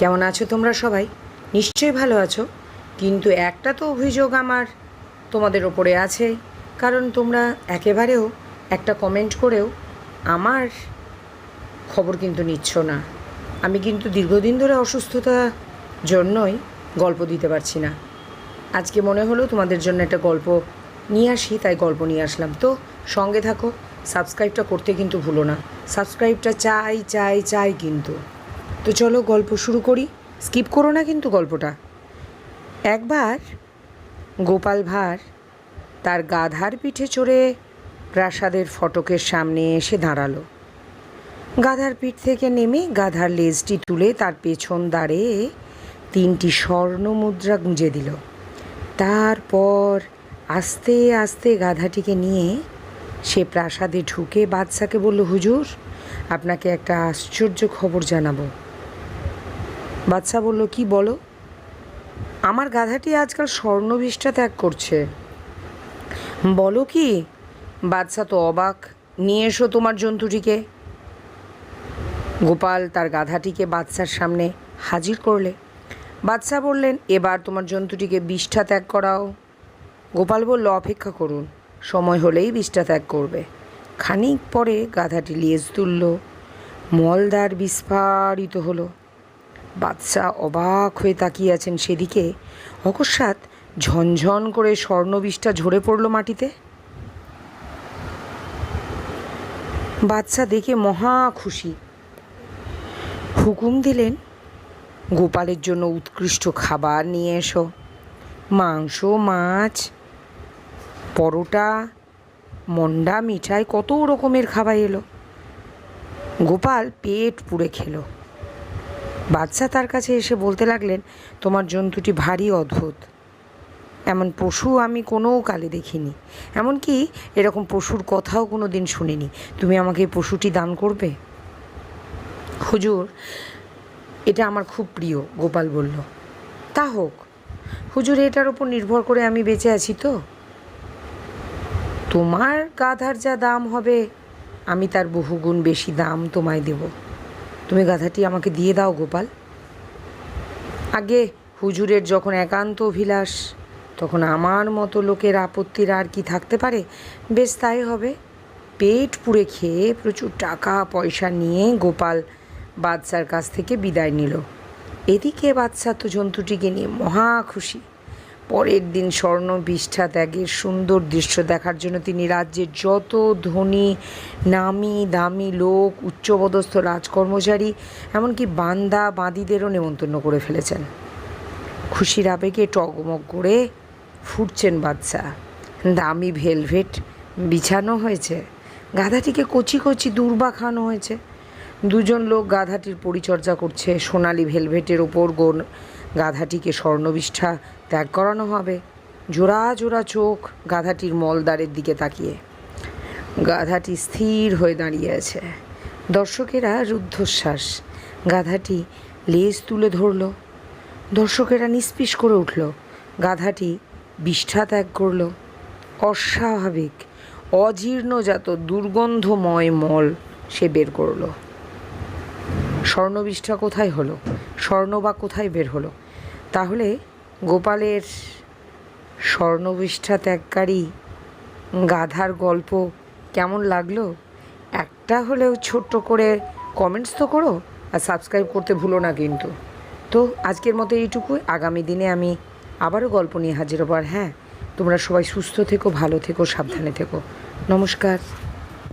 কেমন আছো তোমরা সবাই? নিশ্চয়ই ভালো আছো। কিন্তু একটা তো অভিযোগ আমার তোমাদের ওপরে আছে, কারণ তোমরা একেবারেও একটা কমেন্ট করেও আমার খবর কিন্তু নিচ্ছ না। আমি কিন্তু দীর্ঘদিন ধরে অসুস্থতার জন্যই গল্প দিতে পারছি না। আজকে মনে হলো তোমাদের জন্য একটা গল্প নিয়ে আসি, তাই গল্প নিয়ে আসলাম। তো সঙ্গে থাকো, সাবস্ক্রাইবটা করতে কিন্তু ভুলো না। সাবস্ক্রাইবটা চাই চাই চাই কিন্তু। তো চলো গল্প শুরু করি, স্কিপ করো না কিন্তু গল্পটা। একবার গোপাল ভাঁড় তার গাধার পিঠে চড়ে প্রাসাদের ফটকের সামনে এসে দাঁড়ালো। গাধার পিঠ থেকে নেমে গাধার লেজটি তুলে তার পেছন দাঁড়ে 3টি স্বর্ণ মুদ্রা গুঁজে দিল। তারপর আস্তে আস্তে গাধাটিকে নিয়ে সে প্রাসাদে ঢুকে বাদশাকে বলল, হুজুর, আপনাকে একটা আশ্চর্য খবর জানাবো। বাদশা বলল, কি বলো? আমার গাধাটি আজকাল স্বর্ণবিষ্ঠা ত্যাগ করছে। বলো কি? বাদশা তো অবাক। নিয়ে এসো তোমার জন্তুটিকে। গোপাল তার গাধাটিকে বাদশার সামনে হাজির করলে। বাদশা বললেন, এবার তোমার জন্তুটিকে বিষ্ঠা ত্যাগ করাও। গোপাল বলল, অপেক্ষা করুন, সময় হলেই বিষ্ঠা ত্যাগ করবে। খানিক পরে গাধাটি লেজ তুলল, মলদ্বার বিস্ফারিত হলো। বাদশা অবাক হয়ে তাকিয়ে আছেন সেদিকে। অকস্মাৎ ঝনঝন করে স্বর্ণবিষ্ঠা ঝরে পড়ল মাটিতে। বাদশা দেখে মহা খুশি। হুকুম দিলেন, গোপালের জন্য উৎকৃষ্ট খাবার নিয়ে এসো। মাংস, মাছ, পরোটা, মন্ডা, মিঠাই, কত রকমের খাবার এলো। গোপাল পেট পুড়ে খেলো। বাদশা তার কাছে এসে বলতে লাগলেন, তোমার জন্তুটি ভারী অদ্ভুত। এমন পশু আমি কোনো কালে দেখিনি, এমনকি এরকম পশুর কথাও কোনো দিন শুনিনি। তুমি আমাকে এই পশুটি দান করবে? হুজুর, এটা আমার খুব প্রিয়। গোপাল বলল, তা হোক হুজুর, এটার উপর নির্ভর করে আমি বেঁচে আছি। তো তোমার গাধার যা দাম হবে আমি তার বহুগুণ বেশি দাম তোমায় দেব। তুমি গাধাটি আমাকে দিয়ে দাও গোপাল। আগে হুজুরের যখন একান্ত অভিলাষ, তখন আমার মতো লোকের আপত্তির আর কি থাকতে পারে? বেশ, তাই হবে। পেট পুড়ে খেয়ে প্রচুর টাকা পয়সা নিয়ে গোপাল বাদশার কাছ থেকে বিদায় নিল। এদিকে বাদশা তো জন্তুটিকে নিয়ে মহা খুশি। পরের দিন স্বর্ণ বিষ্ঠা ত্যাগের সুন্দর দৃশ্য দেখার জন্য তিনি রাজ্যের যত ধনী নামি দামি লোক, উচ্চপদস্থ রাজকর্মচারী, এমনকি বান্দা বাঁদিদেরও নেমন্তন্ন করে ফেলেছেন। খুশির আবেগে টগমগ করে ফুটছেন বাদশা। দামি ভেলভেট বিছানো হয়েছে, গাধাটিকে কচি কচি দূর্বা খাওয়ানো হয়েছে। 2জন লোক গাধাটির পরিচর্যা করছে। সোনালি ভেলভেটের ওপর গাধাটিকে স্বর্ণবিষ্ঠা ত্যাগ করানো হবে। জোড়া জোড়া চোখ গাধাটির মলদ্বারের দিকে তাকিয়ে। গাধাটি স্থির হয়ে দাঁড়িয়ে আছে। দর্শকেরা রুদ্ধশ্বাস। গাধাটি লেজ তুলে ধরল। দর্শকেরা নিস্পিস করে উঠল। গাধাটি বিষ্ঠা ত্যাগ করল। অস্বাভাবিক, অজীর্ণজাত, দুর্গন্ধময় মল সে বের করল। স্বর্ণবিষ্ঠা কোথায় হলো? স্বর্ণ বা কোথায় বের হলো? তাহলে গোপালের স্বর্ণবিষ্ঠা ত্যাগকারী গাধার গল্প কেমন লাগলো? একটা হলেও ছোট্ট করে কমেন্টস তো করো, আর সাবস্ক্রাইব করতে ভুলো না কিন্তু। তো আজকের মতো এইটুকুই। আগামী দিনে আমি আবারও গল্প নিয়ে হাজির হব। আর হ্যাঁ, তোমরা সবাই সুস্থ থেকো, ভালো থেকো, সাবধানে থেকো। নমস্কার।